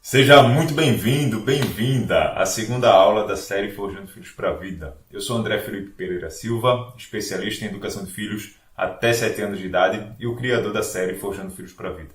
Seja muito bem-vindo, bem-vinda à segunda aula da série Forjando Filhos para a Vida. Eu sou André Felipe Pereira Silva, especialista em educação de filhos até 7 anos de idade e o criador da série Forjando Filhos para a Vida.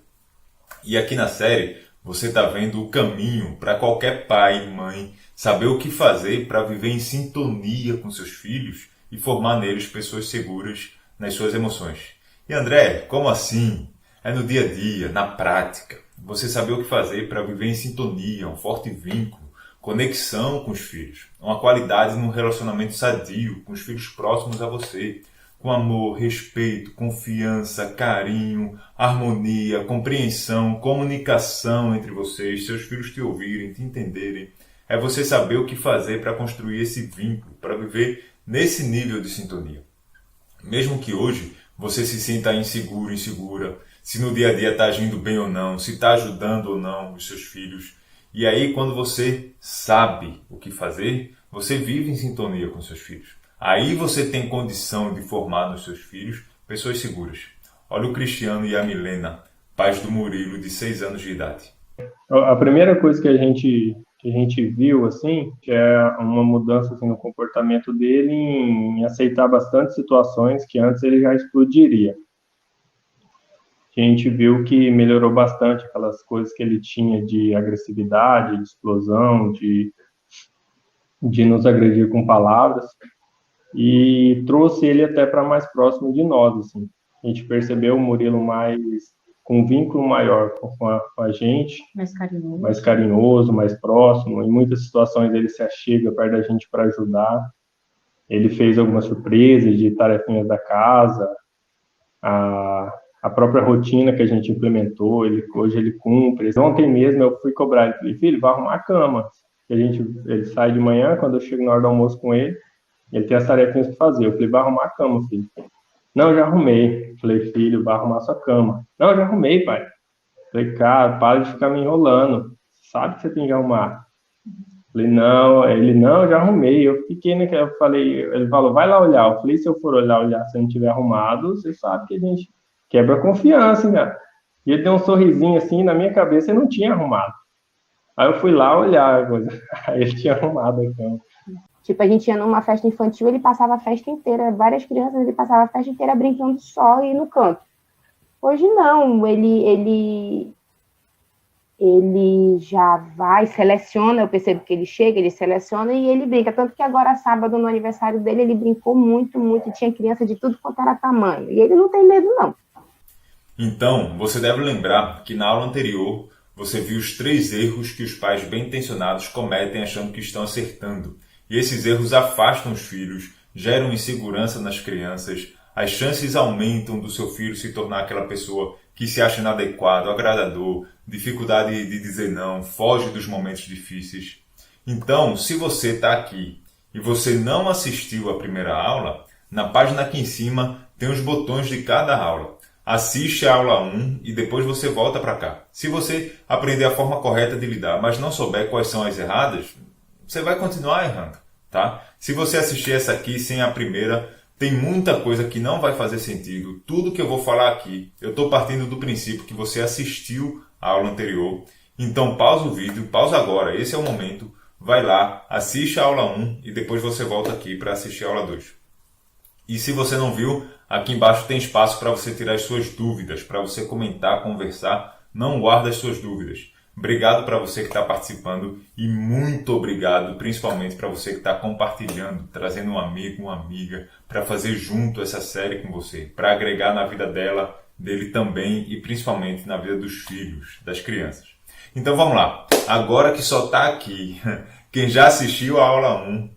E aqui na série você está vendo o caminho para qualquer pai e mãe saber o que fazer para viver em sintonia com seus filhos e formar neles pessoas seguras nas suas emoções. E André, como assim? É no dia a dia, na prática. Você saber o que fazer para viver em sintonia, um forte vínculo, conexão com os filhos, uma qualidade num relacionamento sadio com os filhos próximos a você, com amor, respeito, confiança, carinho, harmonia, compreensão, comunicação entre vocês, seus filhos te ouvirem, te entenderem. É você saber o que fazer para construir esse vínculo, para viver nesse nível de sintonia. Mesmo que hoje você se sinta inseguro, insegura, se no dia a dia está agindo bem ou não, se está ajudando ou não os seus filhos. E aí, quando você sabe o que fazer, você vive em sintonia com seus filhos. Aí você tem condição de formar nos seus filhos pessoas seguras. Olha o Cristiano e a Milena, pais do Murilo, de 6 anos de idade. A primeira coisa que a gente viu, assim, que é uma mudança assim, no comportamento dele em aceitar bastante situações que antes ele já explodiria. A gente viu que melhorou bastante aquelas coisas que ele tinha de agressividade, de explosão, de nos agredir com palavras, e trouxe ele até para mais próximo de nós, assim. A gente percebeu o Murilo com um vínculo maior com a gente, mais carinhoso, mais próximo. Em muitas situações ele se achega perto da gente para ajudar. Ele fez algumas surpresas de tarefinhas da casa, a própria rotina que a gente implementou, hoje ele cumpre. Ontem mesmo eu fui cobrar ele, falei, filho, vai arrumar a cama. Ele sai de manhã, quando eu chego na hora do almoço com ele tem as tarefinhas para fazer. Eu falei, vai arrumar a cama, filho. Não, já arrumei. Falei, filho, vai arrumar a sua cama. Não, já arrumei, pai. Falei, cara, para de ficar me enrolando. Sabe que você tem que arrumar. Falei, não. Ele, não, já arrumei. Eu fiquei naquela, eu falei, ele falou, vai lá olhar. Eu falei, se eu for olhar, se eu não tiver arrumado, você sabe que a gente quebra a confiança, hein, cara. E ele deu um sorrisinho assim, na minha cabeça, ele não tinha arrumado. Aí eu fui lá olhar a coisa. Aí ele tinha arrumado a cama. Tipo, a gente ia numa festa infantil, ele passava a festa inteira, várias crianças, ele passava a festa inteira brincando só e no canto. Hoje não, ele já vai, seleciona, eu percebo que ele chega, ele seleciona e ele brinca. Tanto que agora, sábado, no aniversário dele, ele brincou muito, muito, tinha criança de tudo quanto era tamanho. E ele não tem medo, não. Então, você deve lembrar que na aula anterior, você viu os 3 erros que os pais bem intencionados cometem achando que estão acertando. E esses erros afastam os filhos, geram insegurança nas crianças, as chances aumentam do seu filho se tornar aquela pessoa que se acha inadequado, agradador, dificuldade de dizer não, foge dos momentos difíceis. Então, se você está aqui e você não assistiu à primeira aula, na página aqui em cima tem os botões de cada aula. Assiste a aula 1 e depois você volta para cá. Se você aprender a forma correta de lidar, mas não souber quais são as erradas, você vai continuar errando, tá? Se você assistir essa aqui sem a primeira, tem muita coisa que não vai fazer sentido. Tudo que eu vou falar aqui, eu estou partindo do princípio que você assistiu a aula anterior. Então pausa o vídeo, pausa agora, esse é o momento. Vai lá, assiste a aula 1 e depois você volta aqui para assistir a aula 2. E se você não viu, aqui embaixo tem espaço para você tirar as suas dúvidas, para você comentar, conversar. Não guarda as suas dúvidas. Obrigado para você que está participando e muito obrigado principalmente para você que está compartilhando, trazendo um amigo, uma amiga, para fazer junto essa série com você, para agregar na vida dela, dele também e principalmente na vida dos filhos, das crianças. Então vamos lá, agora que só está aqui, quem já assistiu a aula 1,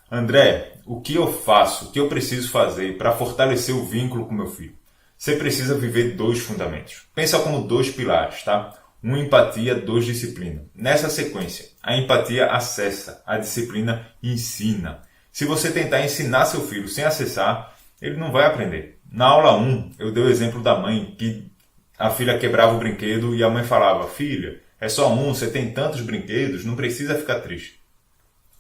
André, o que eu faço, o que eu preciso fazer para fortalecer o vínculo com meu filho? Você precisa viver 2 fundamentos. Pensa como 2 pilares, tá? 1, empatia, 2, disciplina. Nessa sequência, a empatia acessa, a disciplina ensina. Se você tentar ensinar seu filho sem acessar, ele não vai aprender. Na aula 1, eu dei o exemplo da mãe, que a filha quebrava o brinquedo e a mãe falava, filha, é só um, você tem tantos brinquedos, não precisa ficar triste.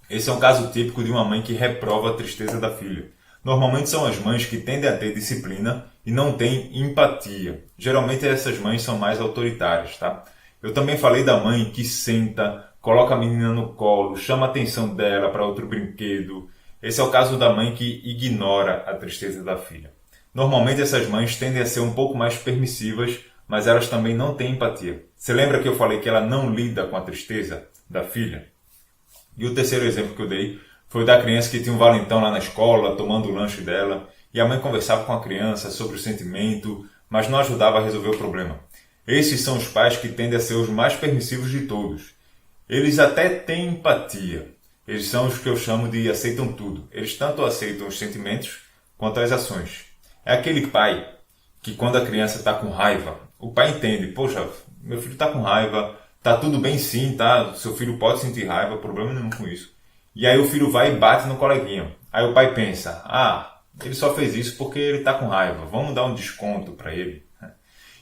Esse é um caso típico de uma mãe que reprova a tristeza da filha. Normalmente são as mães que tendem a ter disciplina e não têm empatia. Geralmente essas mães são mais autoritárias, tá? Eu também falei da mãe que senta, coloca a menina no colo, chama a atenção dela para outro brinquedo. Esse é o caso da mãe que ignora a tristeza da filha. Normalmente essas mães tendem a ser um pouco mais permissivas, mas elas também não têm empatia. Você lembra que eu falei que ela não lida com a tristeza da filha? E o terceiro exemplo que eu dei foi da criança que tinha um valentão lá na escola, tomando o lanche dela, e a mãe conversava com a criança sobre o sentimento, mas não ajudava a resolver o problema. Esses são os pais que tendem a ser os mais permissivos de todos. Eles até têm empatia. Eles são os que eu chamo de aceitam tudo. Eles tanto aceitam os sentimentos quanto as ações. É aquele pai que quando a criança está com raiva, o pai entende, poxa, meu filho está com raiva, tá tudo bem sim, tá? Seu filho pode sentir raiva, problema nenhum com isso. E aí o filho vai e bate no coleguinha. Aí o pai pensa, ele só fez isso porque ele está com raiva, vamos dar um desconto para ele.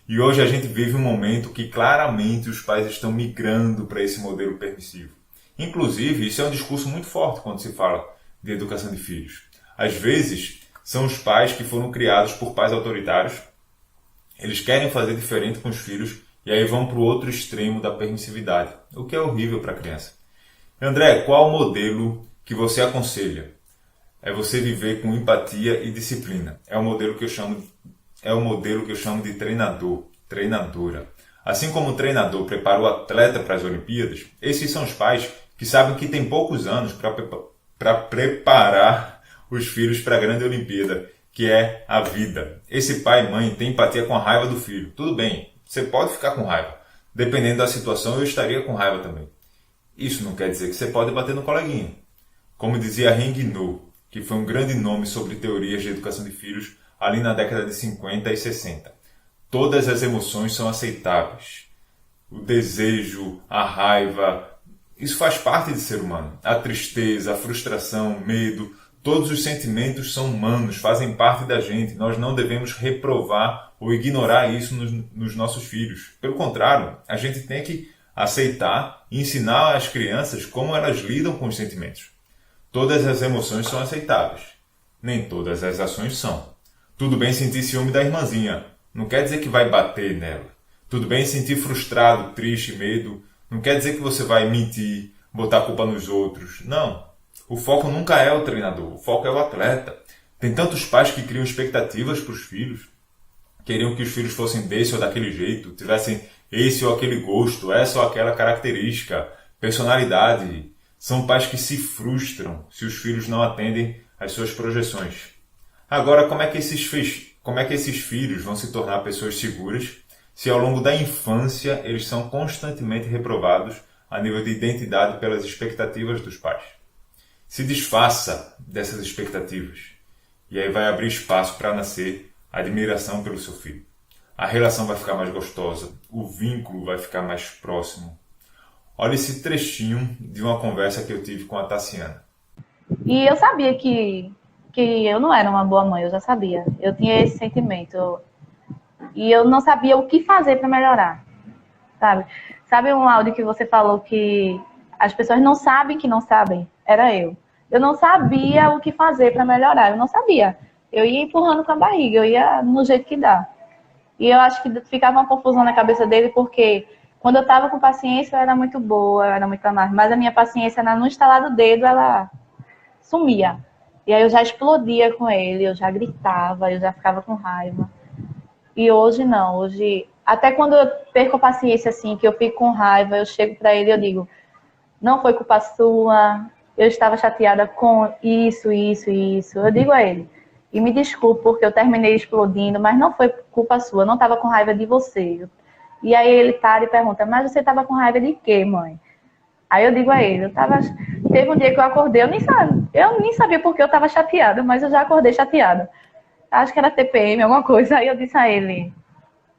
E hoje a gente vive um momento que claramente os pais estão migrando para esse modelo permissivo. Inclusive, isso é um discurso muito forte quando se fala de educação de filhos. Às vezes, são os pais que foram criados por pais autoritários, eles querem fazer diferente com os filhos e aí vão para o outro extremo da permissividade, o que é horrível para a criança. André, qual o modelo que você aconselha? É você viver com empatia e disciplina. É o modelo que eu chamo de treinador, treinadora. Assim como o treinador prepara o atleta para as Olimpíadas, esses são os pais que sabem que tem poucos anos para preparar os filhos para a grande Olimpíada, que é a vida. Esse pai e mãe tem empatia com a raiva do filho. Tudo bem, você pode ficar com raiva. Dependendo da situação, eu estaria com raiva também. Isso não quer dizer que você pode bater no coleguinha. Como dizia Heng No, que foi um grande nome sobre teorias de educação de filhos ali na década de 50 e 60. Todas as emoções são aceitáveis. O desejo, a raiva, isso faz parte de ser humano. A tristeza, a frustração, o medo, todos os sentimentos são humanos, fazem parte da gente. Nós não devemos reprovar ou ignorar isso nos nossos filhos. Pelo contrário, a gente tem que aceitar e ensinar às crianças como elas lidam com os sentimentos. Todas as emoções são aceitáveis. Nem todas as ações são. Tudo bem sentir ciúme da irmãzinha. Não quer dizer que vai bater nela. Tudo bem sentir frustrado, triste, medo. Não quer dizer que você vai mentir, botar a culpa nos outros. Não. O foco nunca é o treinador. O foco é o atleta. Tem tantos pais que criam expectativas para os filhos. Queriam que os filhos fossem desse ou daquele jeito. Tivessem esse ou aquele gosto, essa ou aquela característica, personalidade. São pais que se frustram se os filhos não atendem às suas projeções. Agora, como é que esses filhos vão se tornar pessoas seguras se ao longo da infância eles são constantemente reprovados a nível de identidade pelas expectativas dos pais? Se desfaça dessas expectativas e aí vai abrir espaço para nascer a admiração pelo seu filho. A relação vai ficar mais gostosa, o vínculo vai ficar mais próximo. Olha esse trechinho de uma conversa que eu tive com a Tassiana. E eu sabia que eu não era uma boa mãe, eu já sabia. Eu tinha esse sentimento. E eu não sabia o que fazer para melhorar, sabe? Sabe um áudio que você falou que as pessoas não sabem que não sabem? Era eu. Eu não sabia o que fazer para melhorar, eu não sabia. Eu ia empurrando com a barriga, eu ia no jeito que dá. E eu acho que ficava uma confusão na cabeça dele, porque quando eu estava com paciência, eu era muito boa, eu era muito amável. Mas a minha paciência, no estalar do dedo, ela sumia. E aí eu já explodia com ele, eu já gritava, eu já ficava com raiva. E hoje não, hoje... Até quando eu perco a paciência, assim, que eu fico com raiva, eu chego para ele e eu digo, não foi culpa sua, eu estava chateada com isso. Eu digo a ele, e me desculpe porque eu terminei explodindo, mas não foi culpa sua, eu não estava com raiva de você. E aí ele para e pergunta, mas você estava com raiva de quê, mãe? Aí eu digo a ele, teve um dia que eu acordei, eu nem sabia porque eu estava chateada, mas eu já acordei chateada. Acho que era TPM, alguma coisa. Aí eu disse a ele,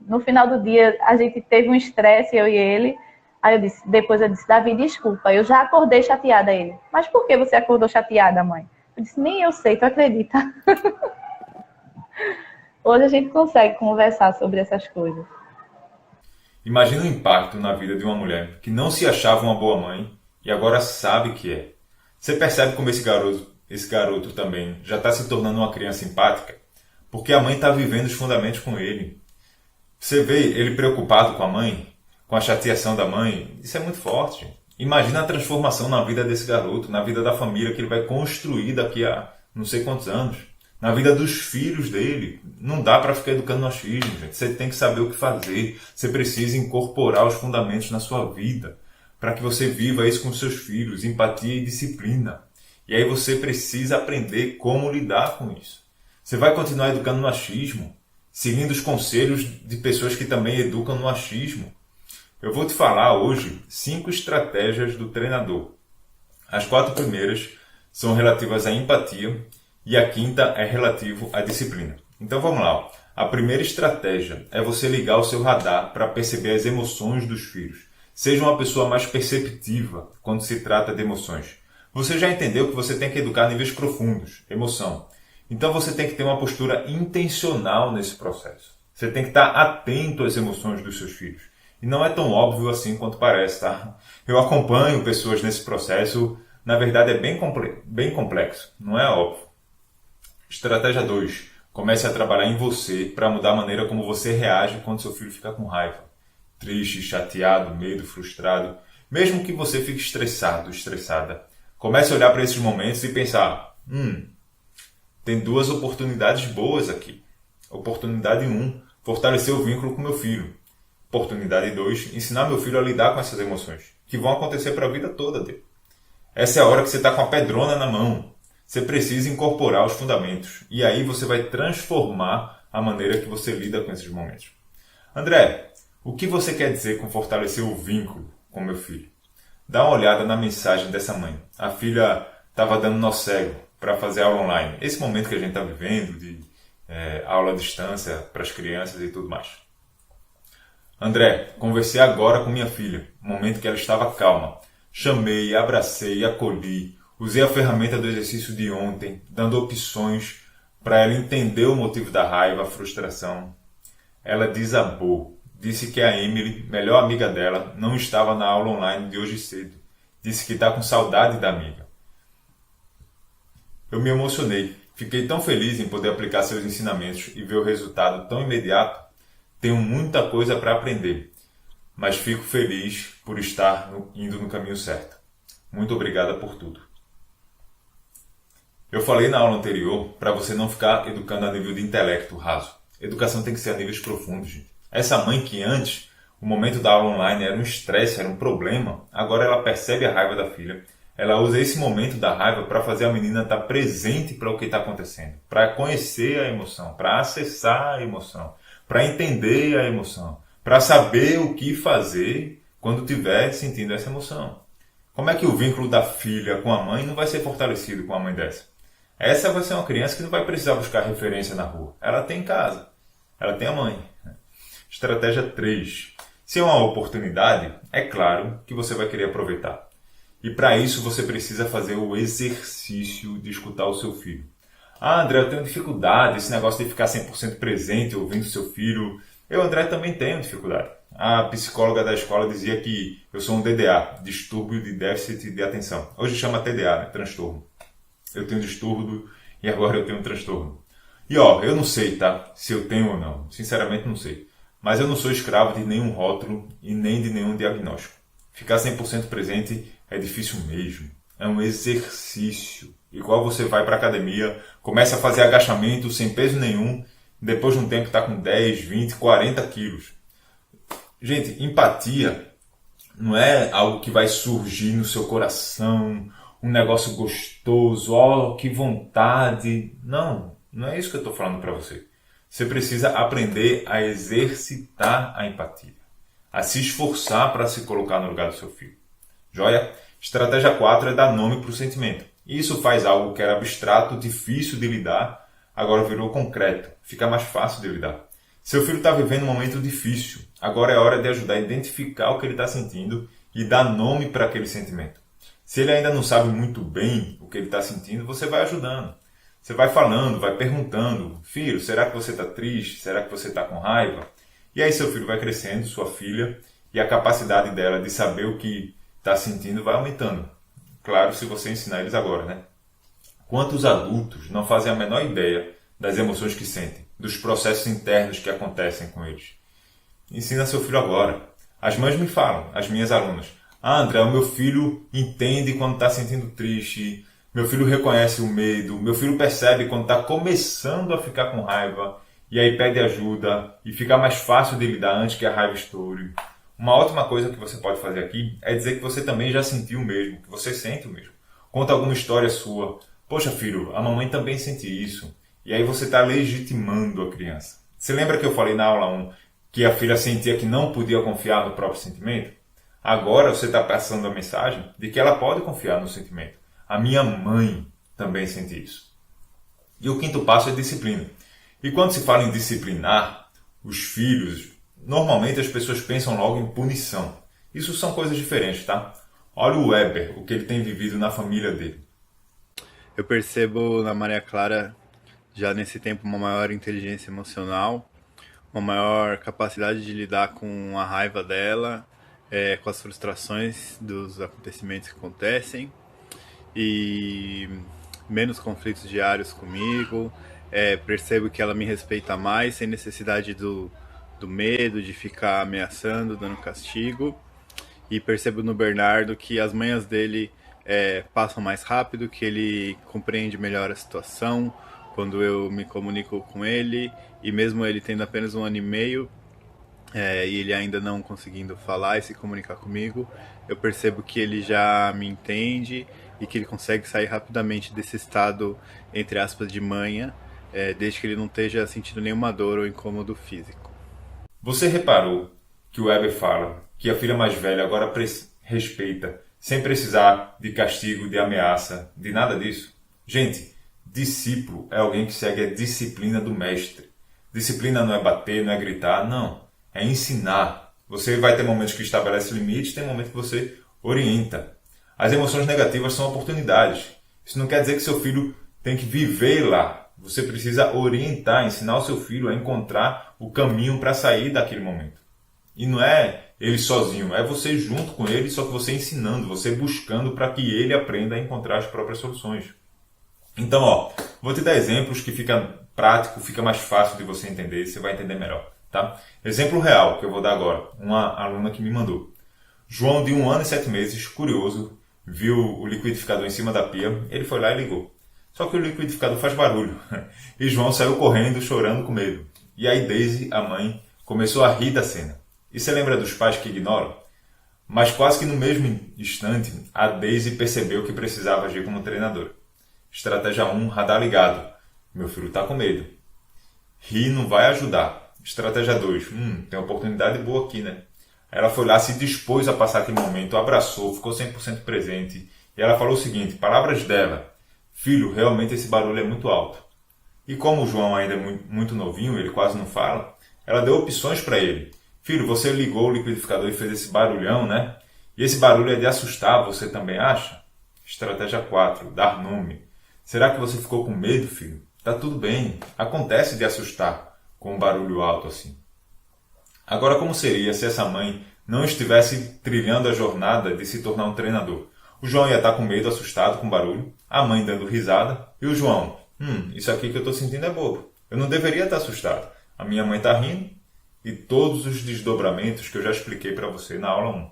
no final do dia, a gente teve um estresse, eu e ele. Aí depois eu disse, Davi, desculpa, eu já acordei chateada. Ele, mas por que você acordou chateada, mãe? Eu disse, nem eu sei, tu acredita? Hoje a gente consegue conversar sobre essas coisas. Imagina o impacto na vida de uma mulher que não se achava uma boa mãe e agora sabe que é. Você percebe como esse garoto também já está se tornando uma criança empática? Porque a mãe está vivendo os fundamentos com ele. Você vê ele preocupado com a mãe? com a chateação da mãe, isso é muito forte. Imagina a transformação na vida desse garoto, na vida da família que ele vai construir daqui a não sei quantos anos, na vida dos filhos dele. Não dá para ficar educando no achismo, gente. Você tem que saber o que fazer. Você precisa incorporar os fundamentos na sua vida para que você viva isso com seus filhos, empatia e disciplina. E aí você precisa aprender como lidar com isso. Você vai continuar educando no achismo, seguindo os conselhos de pessoas que também educam no achismo. Eu vou te falar hoje 5 estratégias do treinador. As 4 primeiras são relativas à empatia e a 5ª é relativo à disciplina. Então vamos lá. A primeira estratégia é você ligar o seu radar para perceber as emoções dos filhos. Seja uma pessoa mais perceptiva quando se trata de emoções. Você já entendeu que você tem que educar a níveis profundos, emoção. Então você tem que ter uma postura intencional nesse processo. Você tem que estar atento às emoções dos seus filhos. E não é tão óbvio assim quanto parece, tá? Eu acompanho pessoas nesse processo. Na verdade é bem complexo, não é óbvio. Estratégia 2. Comece a trabalhar em você para mudar a maneira como você reage quando seu filho fica com raiva. Triste, chateado, medo, frustrado. Mesmo que você fique estressado, estressada. Comece a olhar para esses momentos e pensar, tem 2 oportunidades boas aqui. Oportunidade 1, fortalecer o vínculo com meu filho. Oportunidade 2, ensinar meu filho a lidar com essas emoções, que vão acontecer para a vida toda dele. Essa é a hora que você está com a pedrona na mão. Você precisa incorporar os fundamentos. E aí você vai transformar a maneira que você lida com esses momentos. André, o que você quer dizer com fortalecer o vínculo com meu filho? Dá uma olhada na mensagem dessa mãe. A filha estava dando nó cego para fazer aula online. Esse momento que a gente está vivendo de aula à distância para as crianças e tudo mais. André, conversei agora com minha filha. Momento que ela estava calma. Chamei, abracei, acolhi. Usei a ferramenta do exercício de ontem, dando opções para ela entender o motivo da raiva, a frustração. Ela desabou. Disse que a Emily, melhor amiga dela, não estava na aula online de hoje cedo. Disse que está com saudade da amiga. Eu me emocionei. Fiquei tão feliz em poder aplicar seus ensinamentos e ver o resultado tão imediato. Tenho muita coisa para aprender, mas fico feliz por estar indo no caminho certo. Muito obrigada por tudo. Eu falei na aula anterior para você não ficar educando a nível de intelecto raso. Educação tem que ser a níveis profundos, gente. Essa mãe que antes, o momento da aula online era um estresse, era um problema, agora ela percebe a raiva da filha. Ela usa esse momento da raiva para fazer a menina estar presente para o que está acontecendo, para conhecer a emoção, para acessar a emoção, para entender a emoção, para saber o que fazer quando estiver sentindo essa emoção. Como é que o vínculo da filha com a mãe não vai ser fortalecido com a mãe dessa? Essa vai ser uma criança que não vai precisar buscar referência na rua. Ela tem em casa, ela tem a mãe. Estratégia 3. Se é uma oportunidade, é claro que você vai querer aproveitar. E para isso você precisa fazer o exercício de escutar o seu filho. Ah, André, eu tenho dificuldade, esse negócio de ficar 100% presente ouvindo seu filho. Eu, André, também tenho dificuldade. A psicóloga da escola dizia que eu sou um DDA, distúrbio de déficit de atenção. Hoje chama TDA, né? Transtorno. Eu tenho distúrbio e agora eu tenho um transtorno. E eu não sei, tá? Se eu tenho ou não. Sinceramente não sei. Mas eu não sou escravo de nenhum rótulo e nem de nenhum diagnóstico. Ficar 100% presente é difícil mesmo. É um exercício. Igual você vai para a academia, começa a fazer agachamento sem peso nenhum, depois de um tempo está com 10, 20, 40 quilos. Gente, empatia não é algo que vai surgir no seu coração, um negócio gostoso, que vontade. Não é isso que eu estou falando para você. Você precisa aprender a exercitar a empatia, a se esforçar para se colocar no lugar do seu filho. Joia? Estratégia 4 é dar nome para o sentimento. Isso faz algo que era abstrato, difícil de lidar, agora virou concreto, fica mais fácil de lidar. Seu filho está vivendo um momento difícil, agora é hora de ajudar a identificar o que ele está sentindo e dar nome para aquele sentimento. Se ele ainda não sabe muito bem o que ele está sentindo, você vai ajudando. Você vai falando, vai perguntando, filho, será que você está triste? Será que você está com raiva? E aí seu filho vai crescendo, sua filha, e a capacidade dela de saber o que está sentindo vai aumentando. Claro, se você ensinar eles agora, né? Quantos adultos não fazem a menor ideia das emoções que sentem, dos processos internos que acontecem com eles? Ensina seu filho agora. As mães me falam, as minhas alunas, André, o meu filho entende quando está sentindo triste, meu filho reconhece o medo, meu filho percebe quando está começando a ficar com raiva, e aí pede ajuda, e fica mais fácil de lidar antes que a raiva estoure. Uma ótima coisa que você pode fazer aqui é dizer que você também já sentiu o mesmo, que você sente o mesmo. Conta alguma história sua. Poxa, filho, a mamãe também sente isso. E aí você está legitimando a criança. Você lembra que eu falei na aula 1 que a filha sentia que não podia confiar no próprio sentimento? Agora você está passando a mensagem de que ela pode confiar no sentimento. A minha mãe também sente isso. E o quinto passo é disciplina. E quando se fala em disciplinar os filhos, normalmente as pessoas pensam logo em punição. Isso são coisas diferentes, tá? Olha o Weber, o que ele tem vivido na família dele. Eu percebo na Maria Clara, já nesse tempo, uma maior inteligência emocional, uma maior capacidade de lidar com a raiva dela, com as frustrações dos acontecimentos que acontecem, e menos conflitos diários comigo. Percebo que ela me respeita mais, sem necessidade do medo, de ficar ameaçando, dando castigo. E percebo no Bernardo que as manhas dele passam mais rápido, que ele compreende melhor a situação quando eu me comunico com ele, e mesmo ele tendo apenas 1 ano e meio, e ele ainda não conseguindo falar e se comunicar comigo, eu percebo que ele já me entende e que ele consegue sair rapidamente desse estado, entre aspas, de manha, desde que ele não esteja sentindo nenhuma dor ou incômodo físico. Você reparou que o Weber fala que a filha mais velha agora respeita, sem precisar de castigo, de ameaça, de nada disso? Gente, discípulo é alguém que segue a disciplina do mestre. Disciplina não é bater, não é gritar, não. É ensinar. Você vai ter momentos que estabelece limites, tem momentos que você orienta. As emoções negativas são oportunidades. Isso não quer dizer que seu filho tem que viver lá. Você precisa orientar, ensinar o seu filho a encontrar o caminho para sair daquele momento. E não é ele sozinho, é você junto com ele, só que você ensinando, você buscando para que ele aprenda a encontrar as próprias soluções. Então, vou te dar exemplos que fica prático, fica mais fácil de você entender, você vai entender melhor. Tá? Exemplo real que eu vou dar agora, uma aluna que me mandou. João, de 1 ano e 7 meses, curioso, viu o liquidificador em cima da pia, ele foi lá e ligou. Só que o liquidificador faz barulho. E João saiu correndo, chorando com medo. E aí Daisy, a mãe, começou a rir da cena. E você lembra dos pais que ignoram? Mas quase que no mesmo instante, a Daisy percebeu que precisava agir como treinadora. Estratégia 1, radar ligado. Meu filho está com medo. Rir não vai ajudar. Estratégia 2, tem uma oportunidade boa aqui, né? Ela foi lá, se dispôs a passar aquele momento, abraçou, ficou 100% presente. E ela falou o seguinte, palavras dela: filho, realmente esse barulho é muito alto. E como o João ainda é muito novinho, ele quase não fala, ela deu opções para ele. Filho, você ligou o liquidificador e fez esse barulhão, né? E esse barulho é de assustar, você também acha? Estratégia 4, dar nome. Será que você ficou com medo, filho? Tá tudo bem, acontece de assustar com um barulho alto assim. Agora, como seria se essa mãe não estivesse trilhando a jornada de se tornar um treinador? O João ia estar com medo, assustado com o barulho, a mãe dando risada, e o João, isso aqui que eu estou sentindo é bobo. Eu não deveria estar assustado. A minha mãe está rindo, e todos os desdobramentos que eu já expliquei para você na aula 1.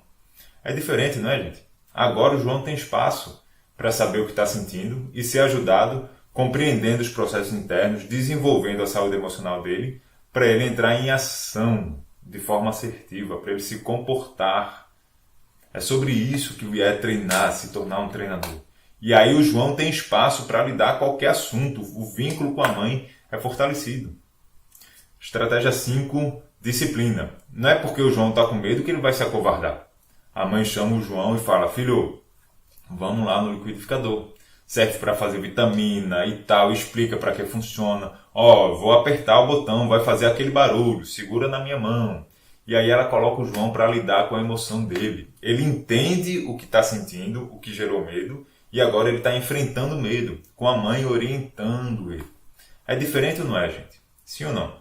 É diferente, não é, gente? Agora o João tem espaço para saber o que está sentindo e ser ajudado, compreendendo os processos internos, desenvolvendo a saúde emocional dele, para ele entrar em ação de forma assertiva, para ele se comportar. É sobre isso que é treinar, se tornar um treinador. E aí o João tem espaço para lidar com qualquer assunto, o vínculo com a mãe é fortalecido. Estratégia 5, disciplina. Não é porque o João está com medo que ele vai se acovardar. A mãe chama o João e fala, filho, vamos lá no liquidificador. Serve para fazer vitamina e tal, explica para que funciona. Vou apertar o botão, vai fazer aquele barulho, segura na minha mão. E aí ela coloca o João para lidar com a emoção dele. Ele entende o que está sentindo, o que gerou medo, e agora ele está enfrentando o medo, com a mãe orientando ele. É diferente ou não é, gente? Sim ou não?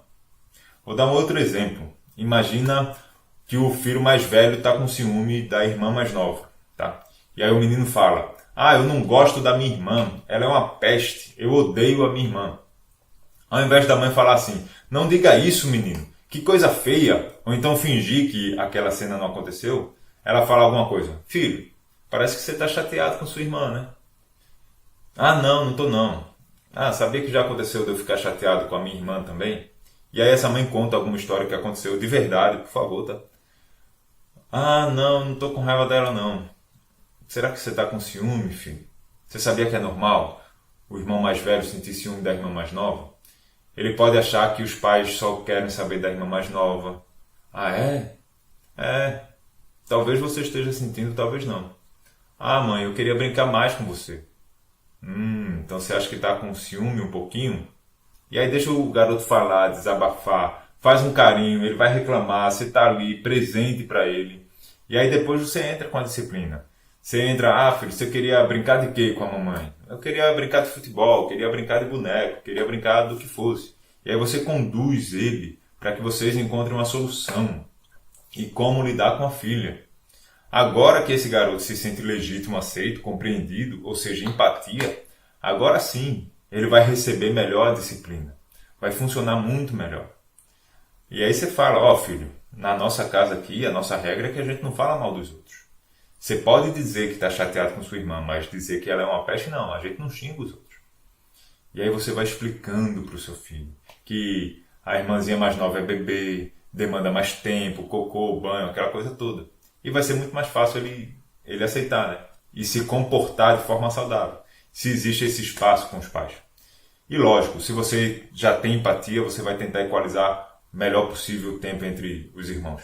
Vou dar um outro exemplo. Imagina que o filho mais velho está com ciúme da irmã mais nova. Tá? E aí o menino fala, eu não gosto da minha irmã, ela é uma peste, eu odeio a minha irmã. Ao invés da mãe falar assim, não diga isso, menino, Que coisa feia! Ou então fingir que aquela cena não aconteceu. Ela fala alguma coisa. Filho, parece que você está chateado com sua irmã, né? Ah, não tô não. Ah, sabia que já aconteceu de eu ficar chateado com a minha irmã também? E aí essa mãe conta alguma história que aconteceu de verdade, por favor, tá? Ah, não tô com raiva dela não. Será que você tá com ciúme, filho? Você sabia que é normal o irmão mais velho sentir ciúme da irmã mais nova? Ele pode achar que os pais só querem saber da irmã mais nova. Ah, é? É. Talvez você esteja sentindo, talvez não. Ah, mãe, eu queria brincar mais com você. Então você acha que tá com ciúme um pouquinho? E aí deixa o garoto falar, desabafar, faz um carinho, ele vai reclamar, você tá ali, presente para ele. E aí depois você entra com a disciplina. Você entra, filho, você queria brincar de quê com a mamãe? Eu queria brincar de futebol, queria brincar de boneco, queria brincar do que fosse. E aí você conduz ele para que vocês encontrem uma solução. E como lidar com a filha. Agora que esse garoto se sente legítimo, aceito, compreendido, ou seja, empatia, agora sim ele vai receber melhor a disciplina. Vai funcionar muito melhor. E aí você fala, filho, na nossa casa aqui, a nossa regra é que a gente não fala mal dos outros. Você pode dizer que está chateado com sua irmã, mas dizer que ela é uma peste, não. A gente não xinga os outros. E aí você vai explicando para o seu filho que a irmãzinha mais nova é bebê, demanda mais tempo, cocô, banho, aquela coisa toda. E vai ser muito mais fácil ele aceitar, né? E se comportar de forma saudável. Se existe esse espaço com os pais. E lógico, se você já tem empatia, você vai tentar equalizar o melhor possível o tempo entre os irmãos.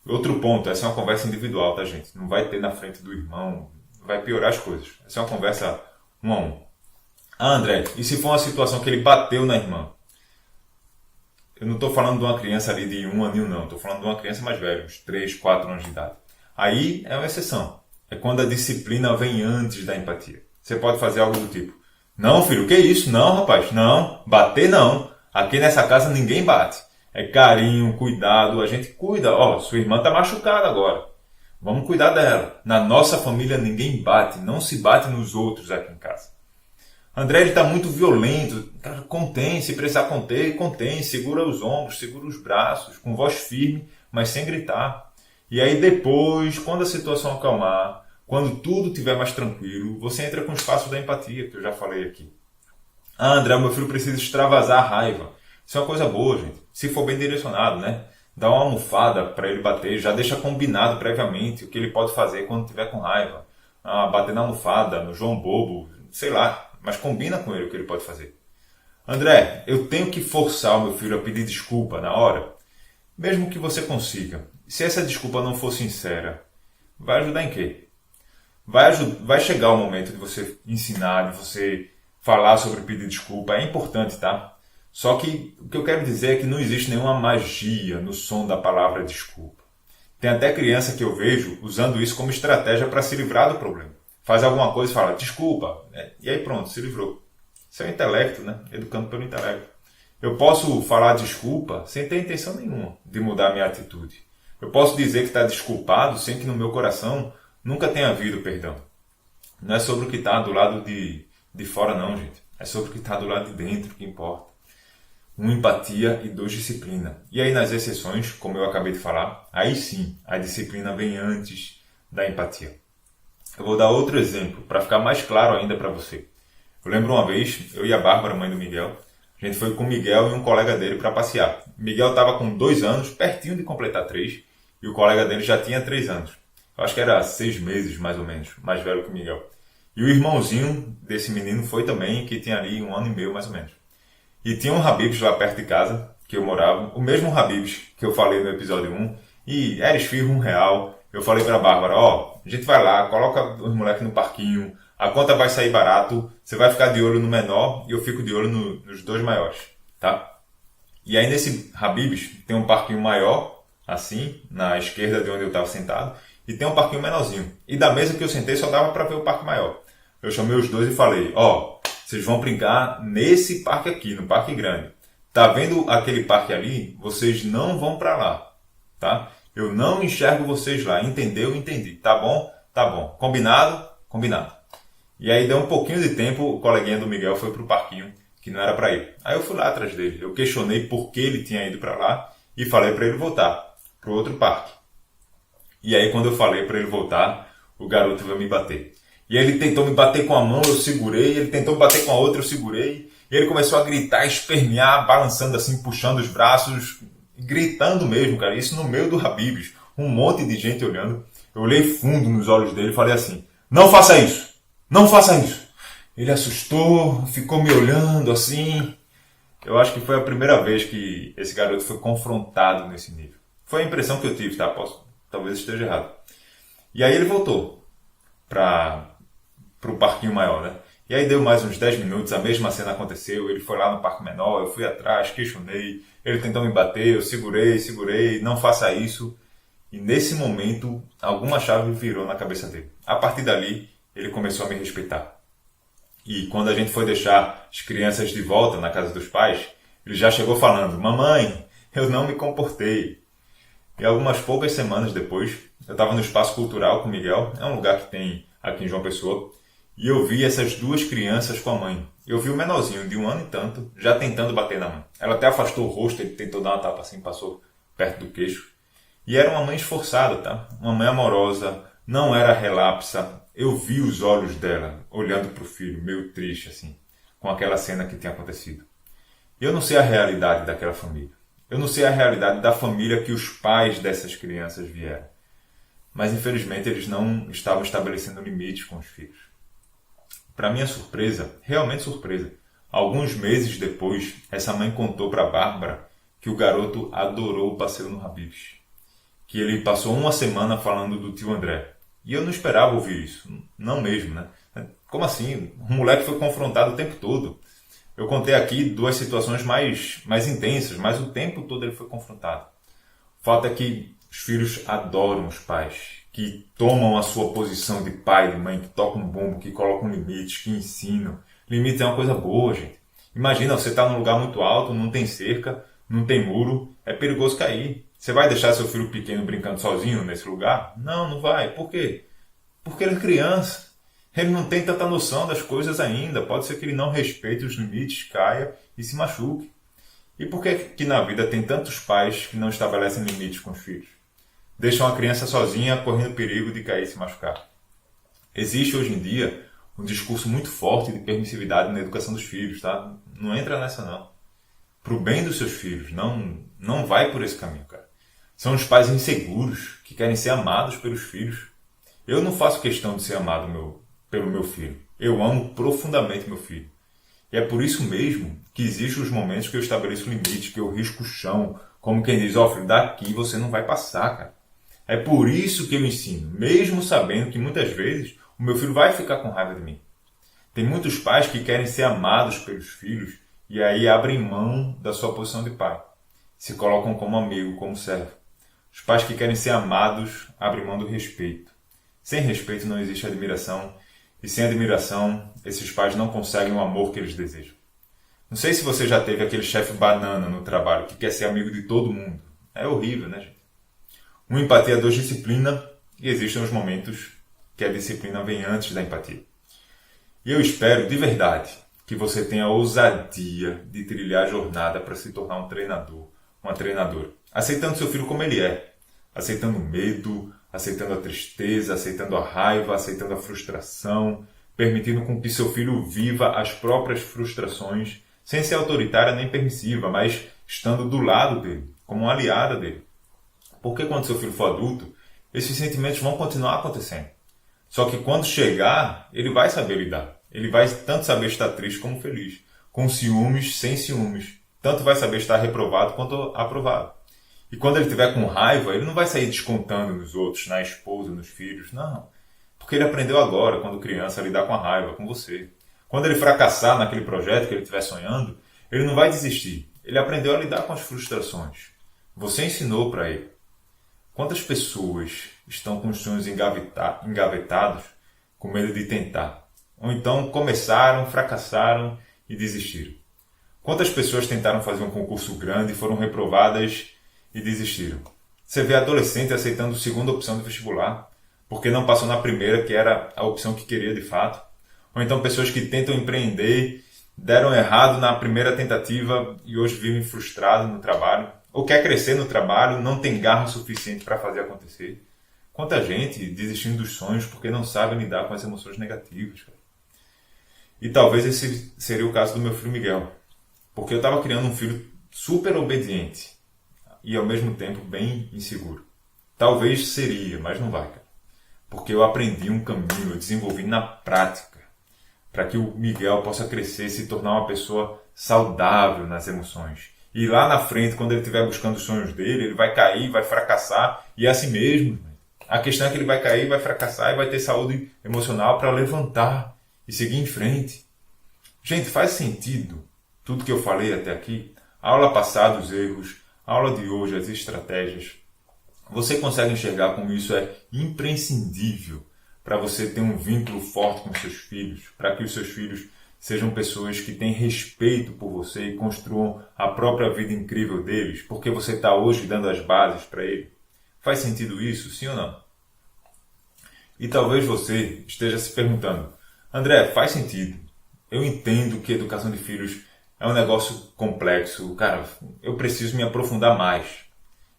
Outro ponto, essa é uma conversa individual, tá, gente? Não vai ter na frente do irmão, vai piorar as coisas. Essa é uma conversa 1 a 1. Ah, André, e se for uma situação que ele bateu na irmã? Eu não estou falando de uma criança ali de 1 aninho, não. Estou falando de uma criança mais velha, uns 3, 4 anos de idade. Aí é uma exceção. É quando a disciplina vem antes da empatia. Você pode fazer algo do tipo, não, filho, o que é isso? Não, rapaz, não. Bater não. Aqui nessa casa ninguém bate. É carinho, cuidado, a gente cuida. Sua irmã está machucada agora. Vamos cuidar dela. Na nossa família ninguém bate, não se bate nos outros aqui em casa. André está muito violento. Cara, contém, se precisar conter, contém. Segura os ombros, segura os braços, com voz firme, mas sem gritar. E aí depois, quando a situação acalmar, quando tudo estiver mais tranquilo, você entra com o espaço da empatia, que eu já falei aqui. Ah, André, meu filho precisa extravasar a raiva. Isso é uma coisa boa, gente. Se for bem direcionado, né? Dá uma almofada para ele bater, já deixa combinado previamente o que ele pode fazer quando estiver com raiva. Bater na almofada, no João Bobo, sei lá, mas combina com ele o que ele pode fazer. André, eu tenho que forçar o meu filho a pedir desculpa na hora? Mesmo que você consiga. Se essa desculpa não for sincera, vai ajudar em quê? Vai chegar o momento de você ensinar, de você falar sobre pedir desculpa. É importante, tá? Só que o que eu quero dizer é que não existe nenhuma magia no som da palavra desculpa. Tem até criança que eu vejo usando isso como estratégia para se livrar do problema. Faz alguma coisa e fala, desculpa, e aí pronto, se livrou. Isso é o intelecto, né? Educando pelo intelecto. Eu posso falar desculpa sem ter intenção nenhuma de mudar a minha atitude. Eu posso dizer que está desculpado sem que no meu coração nunca tenha havido perdão. Não é sobre o que está do lado de fora não, gente. É sobre o que está do lado de dentro que importa. 1, empatia e 2, disciplina. E aí nas exceções, como eu acabei de falar, aí sim, a disciplina vem antes da empatia. Eu vou dar outro exemplo, para ficar mais claro ainda para você. Eu lembro uma vez, eu e a Bárbara, mãe do Miguel, a gente foi com o Miguel e um colega dele para passear. O Miguel estava com 2 anos, pertinho de completar 3, e o colega dele já tinha 3 anos. Eu acho que era 6 meses, mais ou menos, mais velho que o Miguel. E o irmãozinho desse menino foi também, que tinha ali 1 ano e meio, mais ou menos. E tinha um Habib's lá perto de casa, que eu morava, o mesmo Habib's que eu falei no episódio 1, e era esfirro R$1. Eu falei pra Bárbara, a gente vai lá, coloca os moleques no parquinho, a conta vai sair barato, você vai ficar de olho no menor e eu fico de olho nos 2 maiores, tá? E aí nesse Habib's tem um parquinho maior, assim, na esquerda de onde eu estava sentado, e tem um parquinho menorzinho. E da mesa que eu sentei só dava para ver o parque maior. Eu chamei os 2 e falei, vocês vão brincar nesse parque aqui, no parque grande. Tá vendo aquele parque ali? Vocês não vão para lá, tá? Eu não enxergo vocês lá. Entendeu? Entendi. Tá bom? Tá bom. Combinado? Combinado. E aí deu um pouquinho de tempo, o coleguinha do Miguel foi pro parquinho, que não era para ir. Aí eu fui lá atrás dele. Eu questionei por que ele tinha ido para lá e falei para ele voltar para o outro parque. E aí quando eu falei para ele voltar, o garoto veio me bater. E aí ele tentou me bater com a mão, eu segurei, ele tentou me bater com a outra, eu segurei, e ele começou a gritar, espernear, balançando assim, puxando os braços, gritando mesmo, cara, isso no meio do Habib's, um monte de gente olhando. Eu olhei fundo nos olhos dele e falei assim, não faça isso, não faça isso. Ele assustou, ficou me olhando assim. Eu acho que foi a primeira vez que esse garoto foi confrontado nesse nível. Foi a impressão que eu tive, tá? Talvez esteja errado. E aí ele voltou para o parquinho maior, né? E aí deu mais uns 10 minutos, a mesma cena aconteceu, ele foi lá no parque menor, eu fui atrás, questionei, ele tentou me bater, eu segurei, não faça isso. E nesse momento, alguma chave virou na cabeça dele. A partir dali, ele começou a me respeitar. E quando a gente foi deixar as crianças de volta na casa dos pais, ele já chegou falando, mamãe, eu não me comportei. E algumas poucas semanas depois, eu estava no Espaço Cultural com o Miguel, é um lugar que tem aqui em João Pessoa, e eu vi essas duas crianças com a mãe. Eu vi o menorzinho, de 1 ano e tanto, já tentando bater na mãe. Ela até afastou o rosto, ele tentou dar uma tapa assim, passou perto do queixo. E era uma mãe esforçada, tá? Uma mãe amorosa, não era relapsa. Eu vi os olhos dela, olhando para o filho, meio triste assim, com aquela cena que tinha acontecido. E eu não sei a realidade daquela família. Eu não sei a realidade da família que os pais dessas crianças vieram. Mas infelizmente eles não estavam estabelecendo limites com os filhos. Para minha surpresa, realmente surpresa, alguns meses depois, essa mãe contou para Bárbara que o garoto adorou o passeio no Habib's. Que ele passou 1 semana falando do tio André. E eu não esperava ouvir isso. Não mesmo, né? Como assim? Um moleque foi confrontado o tempo todo. Eu contei aqui 2 situações mais intensas, mas o tempo todo ele foi confrontado. O fato é que os filhos adoram os pais, que tomam a sua posição de pai e de mãe, que tocam bombo, que colocam limites, que ensinam. Limites é uma coisa boa, gente. Imagina, você está num lugar muito alto, não tem cerca, não tem muro, é perigoso cair. Você vai deixar seu filho pequeno brincando sozinho nesse lugar? Não, não vai. Por quê? Porque ele é criança. Ele não tem tanta noção das coisas ainda. Pode ser que ele não respeite os limites, caia e se machuque. E por que na vida tem tantos pais que não estabelecem limites com os filhos? Deixam a criança sozinha, correndo perigo de cair e se machucar. Existe hoje em dia um discurso muito forte de permissividade na educação dos filhos, tá? Não entra nessa não. Pro bem dos seus filhos, não vai por esse caminho, cara. São os pais inseguros que querem ser amados pelos filhos. Eu não faço questão de ser amado pelo meu filho. Eu amo profundamente meu filho. E é por isso mesmo que existem os momentos que eu estabeleço limites, que eu risco o chão, como quem diz, ó filho, daqui você não vai passar, cara. É por isso que eu ensino, mesmo sabendo que muitas vezes o meu filho vai ficar com raiva de mim. Tem muitos pais que querem ser amados pelos filhos e aí abrem mão da sua posição de pai. Se colocam como amigo, como servo. Os pais que querem ser amados abrem mão do respeito. Sem respeito não existe admiração. E sem admiração, esses pais não conseguem o amor que eles desejam. Não sei se você já teve aquele chefe banana no trabalho que quer ser amigo de todo mundo. É horrível, né, gente? Uma empatia é 2 disciplina e existem os momentos que a disciplina vem antes da empatia. E eu espero, de verdade, que você tenha a ousadia de trilhar a jornada para se tornar um treinador, uma treinadora. Aceitando seu filho como ele é. Aceitando o medo, aceitando a tristeza, aceitando a raiva, aceitando a frustração, permitindo com que seu filho viva as próprias frustrações, sem ser autoritária nem permissiva, mas estando do lado dele, como uma aliada dele. Porque quando seu filho for adulto, esses sentimentos vão continuar acontecendo. Só que quando chegar, ele vai saber lidar. Ele vai tanto saber estar triste como feliz, com ciúmes, sem ciúmes. Tanto vai saber estar reprovado quanto aprovado. E quando ele estiver com raiva, ele não vai sair descontando nos outros, na esposa, nos filhos, não. Porque ele aprendeu agora, quando criança, a lidar com a raiva, com você. Quando ele fracassar naquele projeto que ele estiver sonhando, ele não vai desistir. Ele aprendeu a lidar com as frustrações. Você ensinou para ele. Quantas pessoas estão com os sonhos engavetados, com medo de tentar? Ou então começaram, fracassaram e desistiram? Quantas pessoas tentaram fazer um concurso grande e foram reprovadas e desistiram? Você vê adolescente aceitando a segunda opção de vestibular, porque não passou na primeira, que era a opção que queria de fato. Ou então pessoas que tentam empreender, deram errado na primeira tentativa e hoje vivem frustrados no trabalho. ou quer crescer no trabalho, não tem garra suficiente para fazer acontecer. Quanta gente desistindo dos sonhos porque não sabe lidar com as emoções negativas, cara. E talvez esse seria o caso do meu filho Miguel, porque eu estava criando um filho super obediente e ao mesmo tempo bem inseguro. Talvez seria, mas não vai, cara. Porque eu aprendi um caminho, eu desenvolvi na prática, para que o Miguel possa crescer e se tornar uma pessoa saudável nas emoções. E lá na frente, quando ele estiver buscando os sonhos dele, ele vai cair, vai fracassar, e é assim mesmo. A questão é que ele vai cair, vai fracassar e vai ter saúde emocional para levantar e seguir em frente. Gente, faz sentido tudo que eu falei até aqui? A aula passada, os erros, a aula de hoje, as estratégias. Você consegue enxergar como isso é imprescindível para você ter um vínculo forte com seus filhos, para que os seus filhos sejam pessoas que têm respeito por você e construam a própria vida incrível deles, porque você está hoje dando as bases para ele? Faz sentido isso, sim ou não? E talvez você esteja se perguntando, André, faz sentido. Eu entendo que educação de filhos é um negócio complexo. Cara, eu preciso me aprofundar mais.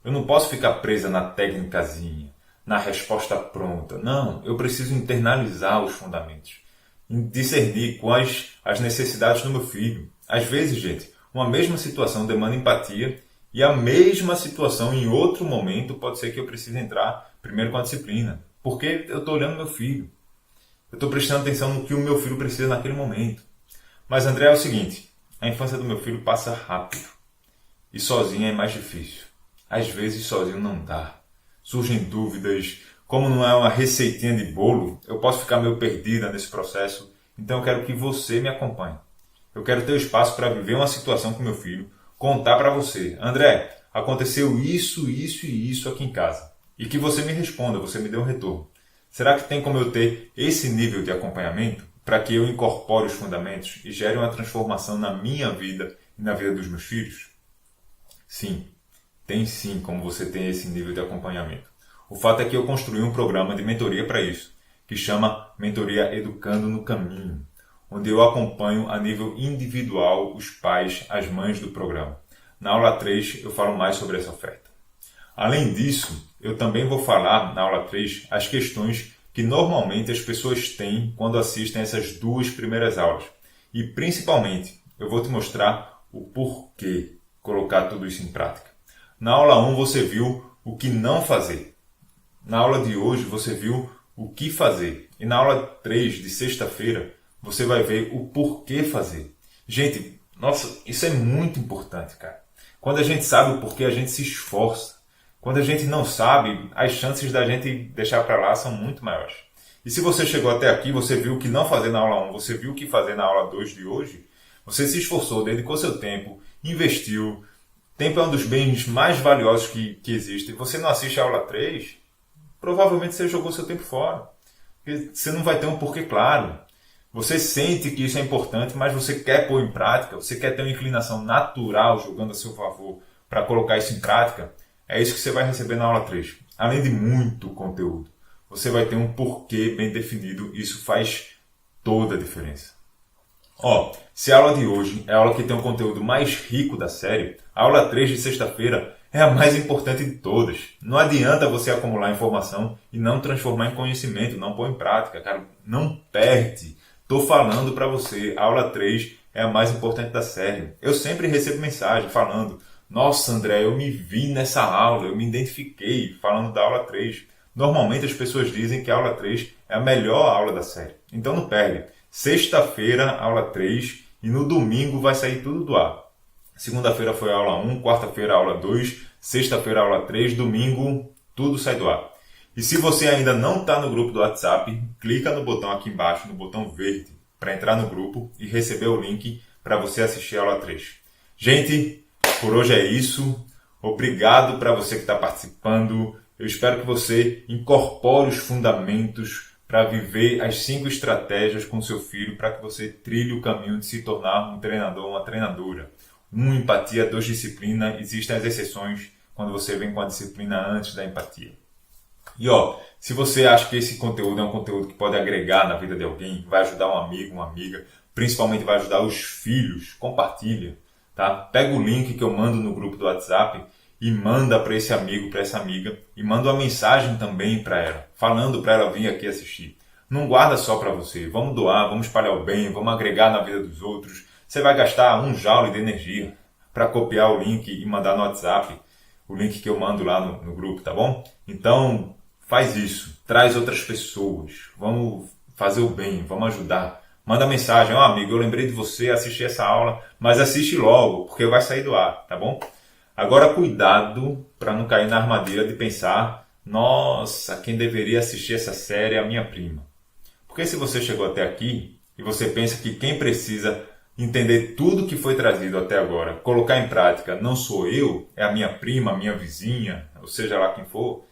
Eu não posso ficar presa na técnicazinha, na resposta pronta. Não, eu preciso internalizar os fundamentos. Discernir quais as necessidades do meu filho. Às vezes, gente, uma mesma situação demanda empatia e a mesma situação em outro momento pode ser que eu precise entrar primeiro com a disciplina. Porque eu estou olhando meu filho. Eu estou prestando atenção no que o meu filho precisa naquele momento. Mas, André, é o seguinte. A infância do meu filho passa rápido. E sozinho é mais difícil. Às vezes, sozinho não dá. Surgem dúvidas. Como não é uma receitinha de bolo, eu posso ficar meio perdida nesse processo. Então, eu quero que você me acompanhe. Eu quero ter o espaço para viver uma situação com meu filho, contar para você. André, aconteceu isso, isso e isso aqui em casa. E que você me responda, você me dê um retorno. Será que tem como eu ter esse nível de acompanhamento para que eu incorpore os fundamentos e gere uma transformação na minha vida e na vida dos meus filhos? Sim, tem sim como você ter esse nível de acompanhamento. O fato é que eu construí um programa de mentoria para isso, que chama Mentoria Educando no Caminho, onde eu acompanho a nível individual os pais, as mães do programa. Na aula 3 eu falo mais sobre essa oferta. Além disso, eu também vou falar na aula 3 as questões que normalmente as pessoas têm quando assistem essas duas primeiras aulas. E principalmente, eu vou te mostrar o porquê colocar tudo isso em prática. Na aula 1 você viu o que não fazer. Na aula de hoje você viu o que fazer. E na aula 3 de sexta-feira você vai ver o porquê fazer. Gente, nossa, isso é muito importante, cara. Quando a gente sabe o porquê, a gente se esforça. Quando a gente não sabe, as chances da gente deixar para lá são muito maiores. E se você chegou até aqui, você viu o que não fazer na aula 1, você viu o que fazer na aula 2 de hoje, você se esforçou, dedicou seu tempo, investiu. Tempo é um dos bens mais valiosos que existe. Você não assiste a aula 3, provavelmente você jogou seu tempo fora. Porque você não vai ter um porquê claro. Você sente que isso é importante, mas você quer pôr em prática, você quer ter uma inclinação natural jogando a seu favor para colocar isso em prática. É isso que você vai receber na aula 3. Além de muito conteúdo, você vai ter um porquê bem definido. Isso faz toda a diferença. Se a aula de hoje é a aula que tem o conteúdo mais rico da série, a aula 3 de sexta-feira é a mais importante de todas. Não adianta você acumular informação e não transformar em conhecimento, não pôr em prática. Cara, não perde. Estou falando para você, a aula 3 é a mais importante da série. Eu sempre recebo mensagem falando: nossa, André, eu me vi nessa aula, eu me identifiquei falando da aula 3. Normalmente as pessoas dizem que a aula 3 é a melhor aula da série. Então não perde. Sexta-feira, aula 3, e no domingo vai sair tudo do ar. Segunda-feira foi a aula 1, quarta-feira a aula 2, sexta-feira a aula 3, domingo tudo sai do ar. E se você ainda não está no grupo do WhatsApp, clica no botão aqui embaixo, no botão verde, para entrar no grupo e receber o link para você assistir a aula 3. Gente, por hoje é isso. Obrigado para você que está participando. Eu espero que você incorpore os fundamentos para viver as 5 estratégias com seu filho para que você trilhe o caminho de se tornar um treinador ou uma treinadora. 1, empatia, 2, disciplina. Existem as exceções quando você vem com a disciplina antes da empatia. E se você acha que esse conteúdo é um conteúdo que pode agregar na vida de alguém, vai ajudar um amigo, uma amiga, principalmente vai ajudar os filhos, compartilha. Tá? Pega o link que eu mando no grupo do WhatsApp e manda para esse amigo, para essa amiga, e manda uma mensagem também para ela, falando para ela vir aqui assistir. Não guarda só para você, vamos doar, vamos espalhar o bem, vamos agregar na vida dos outros. Você vai gastar 1 joule de energia para copiar o link e mandar no WhatsApp, o link que eu mando lá no grupo, tá bom? Então, faz isso, traz outras pessoas, vamos fazer o bem, vamos ajudar. Manda mensagem, amigo, eu lembrei de você, assisti essa aula, mas assiste logo, porque vai sair do ar, tá bom? Agora, cuidado para não cair na armadilha de pensar, nossa, quem deveria assistir essa série é a minha prima. Porque se você chegou até aqui e você pensa que quem precisa entender tudo que foi trazido até agora, colocar em prática, não sou eu, é a minha prima, a minha vizinha, ou seja lá quem for,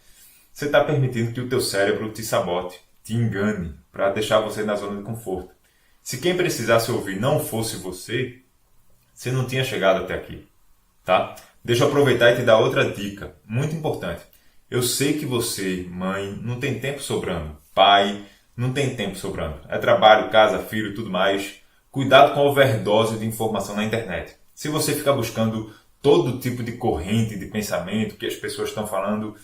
você está permitindo que o teu cérebro te sabote, te engane, para deixar você na zona de conforto. Se quem precisasse ouvir não fosse você, você não tinha chegado até aqui, tá? Deixa eu aproveitar e te dar outra dica, muito importante. Eu sei que você, mãe, não tem tempo sobrando, pai, não tem tempo sobrando. É trabalho, casa, filho e tudo mais. Cuidado com a overdose de informação na internet. Se você ficar buscando todo tipo de corrente de pensamento que as pessoas estão falando,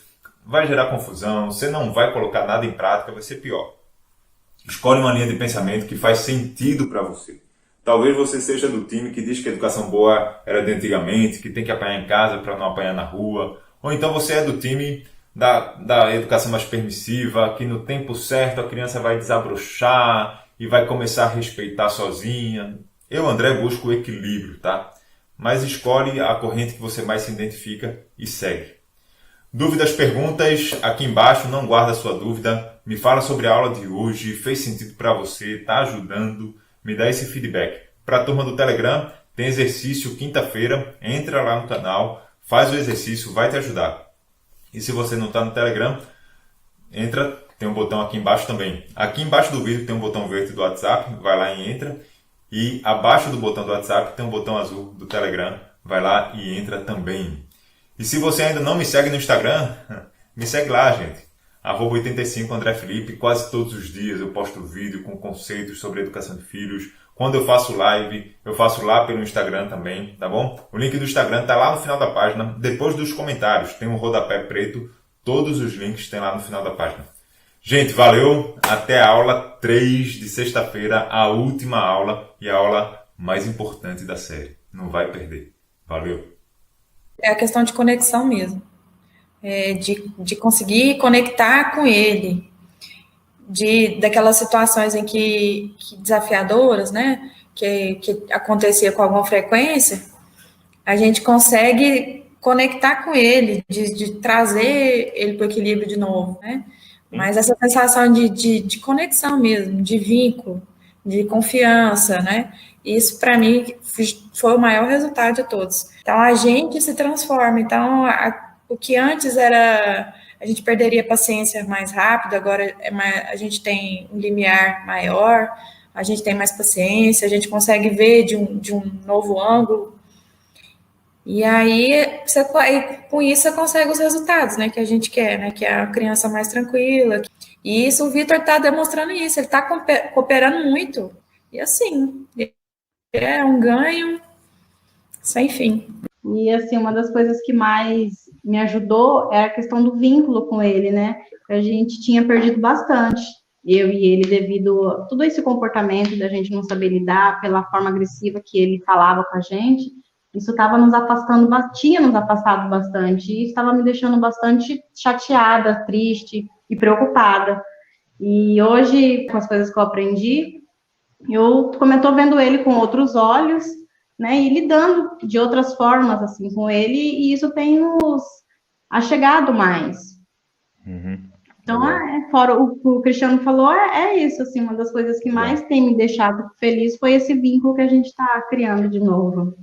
vai gerar confusão, você não vai colocar nada em prática, vai ser pior. Escolhe uma linha de pensamento que faz sentido para você. Talvez você seja do time que diz que a educação boa era de antigamente, que tem que apanhar em casa para não apanhar na rua. Ou então você é do time da educação mais permissiva, que no tempo certo a criança vai desabrochar e vai começar a respeitar sozinha. Eu, André, busco o equilíbrio, tá? Mas escolhe a corrente que você mais se identifica e segue. Dúvidas, perguntas, aqui embaixo, não guarda a sua dúvida. Me fala sobre a aula de hoje, fez sentido para você, está ajudando, me dá esse feedback. Para a turma do Telegram, tem exercício quinta-feira, entra lá no canal, faz o exercício, vai te ajudar. E se você não está no Telegram, entra, tem um botão aqui embaixo também. Aqui embaixo do vídeo tem um botão verde do WhatsApp, vai lá e entra. E abaixo do botão do WhatsApp tem um botão azul do Telegram, vai lá e entra também. E se você ainda não me segue no Instagram, me segue lá, gente. @85 André Felipe, quase todos os dias eu posto vídeo com conceitos sobre educação de filhos. Quando eu faço live, eu faço lá pelo Instagram também, tá bom? O link do Instagram está lá no final da página, depois dos comentários. Tem um rodapé preto, todos os links tem lá no final da página. Gente, valeu! Até a aula 3 de sexta-feira, a última aula e a aula mais importante da série. Não vai perder. Valeu! É a questão de conexão mesmo. De conseguir conectar com ele. Daquelas situações em que desafiadoras, né, que acontecia com alguma frequência, a gente consegue conectar com ele, de trazer ele para o equilíbrio de novo, né? Mas essa sensação de conexão mesmo, de vínculo, de confiança, né? Isso, para mim, foi o maior resultado de todos. Então, a gente se transforma. Então, o que antes era... A gente perderia a paciência mais rápido, agora a gente tem um limiar maior, a gente tem mais paciência, a gente consegue ver de um novo ângulo. E aí, com isso, você consegue os resultados, né, que a gente quer, né, que é a criança mais tranquila. E isso, o Vitor está demonstrando isso, ele está cooperando muito. E assim, é um ganho sem fim. E, assim, uma das coisas que mais me ajudou é a questão do vínculo com ele, né? A gente tinha perdido bastante, eu e ele, devido a todo esse comportamento da gente não saber lidar, pela forma agressiva que ele falava com a gente. Isso estava nos afastando, tinha nos afastado bastante, e estava me deixando bastante chateada, triste e preocupada. E hoje, com as coisas que eu aprendi, como eu estou vendo ele com outros olhos, né, e lidando de outras formas, assim, com ele, e isso tem nos achegado mais. Uhum. Então, fora o que o Cristiano falou, é isso, assim, uma das coisas que mais tem me deixado feliz foi esse vínculo que a gente está criando de novo.